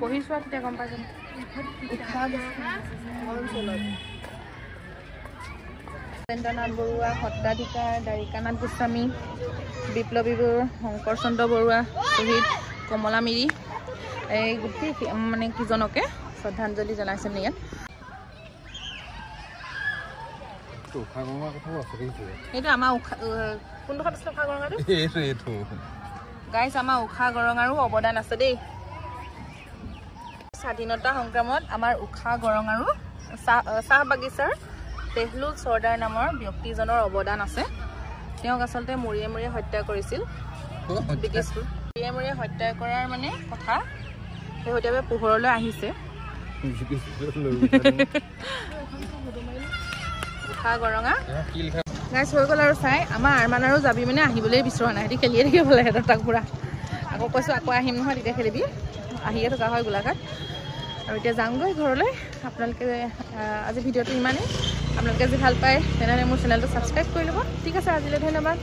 পঢ়ি চোৱা তেতিয়া গম পাইছে উপেন্দ্ৰনাথ বৰুৱা, সত্ৰাধিকাৰ, দ্বাৰিকানাথ গোস্বামী, বিপ্লৱী বৰুৱা, শংকৰ চন্দ্ৰ বৰুৱা, শ্বহীদ কমলা মিৰি, এই গোটেই মানে কিজনকে শ্ৰদ্ধাঞ্জলি জনাইছে ইয়াত। এইটো আমাৰ কোনডোখৰত আছে উষা গৰঙাটো? গাইছ, আমাৰ উষা গৰঙাৰো অৱদান আছে দেই। স্বাধীনতা সংগ্ৰামত আমাৰ উষা গৰঙাৰো চাহ বাগিচাৰ তেহলুল চৰ্দাৰ নামৰ ব্যক্তিজনৰ অৱদান আছে। তেওঁক আচলতে মৰিয়ে মৰিয়ে হত্যা কৰিছিল ব্ৰিটিছবোৰ। মৰিয়ে মৰিয়ে হত্যা কৰাৰ মানে কথা শেহতীয়াভাৱে পোহৰলৈ আহিছে। উষা গৰঙা গাইছ হৈ গ'ল আৰু চাই। আমাৰ আৰমান আৰু যাবি মানে আহিবলৈ বিচৰা নাই, সিহঁতি খেলিয়ে থাকিব লাগে তাক পুৰা। আকৌ কৈছোঁ আকৌ আহিম নহয়, তেতিয়া খেলিবি। আহিয়ে থকা হয় গোলাঘাট। আৰু এতিয়া যাওঁগৈ ঘৰলৈ। আপোনালোকে আজি ভিডিঅ'টো ইমানেই। আপোনালোকে যদি ভাল পায় তেনেহ'লে মোৰ চেনেলটো ছাবস্ক্ৰাইব কৰি ল'ব। ঠিক আছে, আজিলৈ ধন্যবাদ।